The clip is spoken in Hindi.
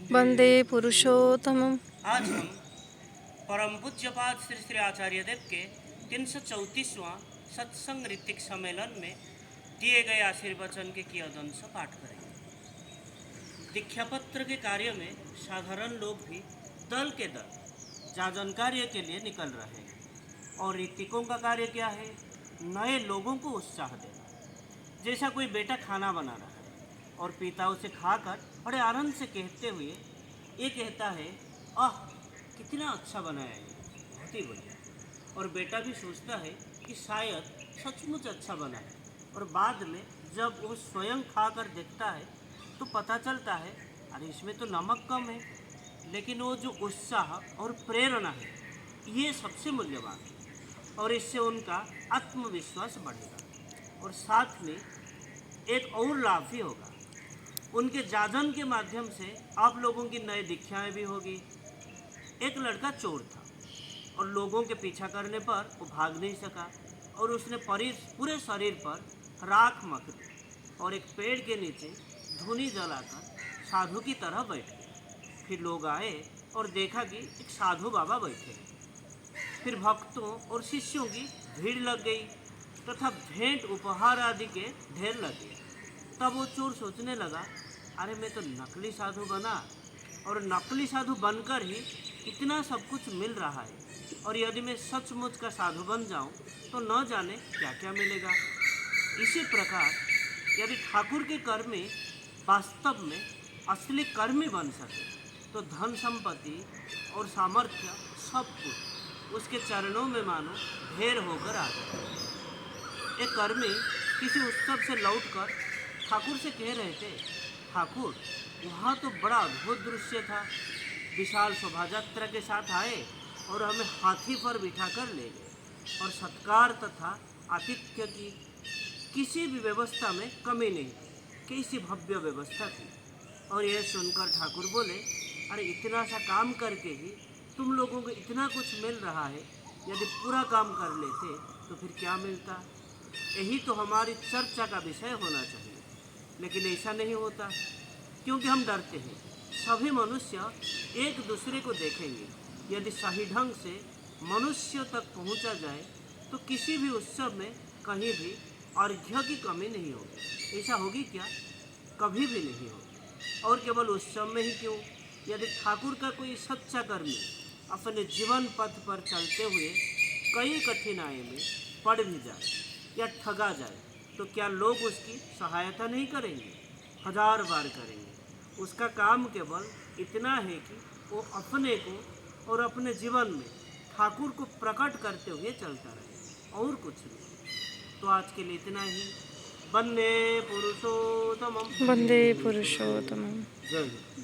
वंदे पुरुषोत्तमम्। आज हम परम पूज्यपाद श्री श्री आचार्य देव के 334वां सत्संग ऋतिक सम्मेलन में दिए गए आशीर्वचन के कियदंश पाठ करेंगे। दीक्षा पत्र के कार्य में साधारण लोग भी दल के दल जाजन कार्य के लिए निकल रहे हैं। और ऋतिकों का कार्य क्या है? नए लोगों को उत्साह देना। जैसा कोई बेटा खाना बना रहा है और पिता उसे खाकर बड़े आनंद से कहते हुए ये कहता है, आह कितना अच्छा बनाया है, बहुत ही बढ़िया। और बेटा भी सोचता है कि शायद सचमुच अच्छा बना है। और बाद में जब वो स्वयं खाकर देखता है तो पता चलता है, अरे इसमें तो नमक कम है। लेकिन वो जो उत्साह और प्रेरणा है, ये सबसे मूल्यवान है। और इससे उनका आत्मविश्वास बढ़ेगा। और साथ में एक और लाभ भी होगा, उनके जाजन के माध्यम से आप लोगों की नई दीक्षाएं भी होगी। एक लड़का चोर था और लोगों के पीछा करने पर वो भाग नहीं सका और उसने पूरे शरीर पर राख मख दी और एक पेड़ के नीचे धूनी जलाकर साधु की तरह बैठ गया। फिर लोग आए और देखा कि एक साधु बाबा बैठे हैं। फिर भक्तों और शिष्यों की भीड़ लग गई तथा भेंट उपहार आदि के ढेर लग गया। तब वो चोर सोचने लगा, अरे मैं तो नकली साधु बना और नकली साधु बनकर ही इतना सब कुछ मिल रहा है, और यदि मैं सचमुच का साधु बन जाऊं तो न जाने क्या क्या मिलेगा। इसी प्रकार यदि ठाकुर के कर्मी वास्तव में असली कर्मी बन सके तो धन संपत्ति और सामर्थ्य सब कुछ उसके चरणों में मानो ढेर होकर आ जाए। एक कर्मी किसी उत्सव से लौटकर ठाकुर से कह रहे थे, ठाकुर वहाँ तो बड़ा अद्भुत दृश्य था। विशाल शोभा यात्रा के साथ आए और हमें हाथी पर बिठाकर ले गए और सत्कार तथा आतिथ्य की किसी भी व्यवस्था में कमी नहीं थी। कैसी भव्य व्यवस्था थी। और यह सुनकर ठाकुर बोले, अरे इतना सा काम करके ही तुम लोगों को इतना कुछ मिल रहा है, यदि पूरा काम कर लेते तो फिर क्या मिलता। यही तो हमारी चर्चा का विषय होना चाहिए। लेकिन ऐसा नहीं होता, क्योंकि हम डरते हैं। सभी मनुष्य एक दूसरे को देखेंगे। यदि सही ढंग से मनुष्य तक पहुंचा जाए तो किसी भी उत्सव में कहीं भी अर्घ्य की कमी नहीं होगी। ऐसा होगी क्या? कभी भी नहीं होगी। और केवल उत्सव में ही क्यों, यदि ठाकुर का कोई सच्चा कर्मी अपने जीवन पथ पर चलते हुए कई कठिनाई में पड़ भी जाए या ठगा जाए तो क्या लोग उसकी सहायता नहीं करेंगे? हजार बार करेंगे। उसका काम केवल इतना है कि वो अपने को और अपने जीवन में ठाकुर को प्रकट करते हुए चलता रहे, और कुछ नहीं। तो आज के लिए इतना ही। वंदे पुरुषोत्तमम्। वंदे पुरुषोत्तमम्। जय हिंद।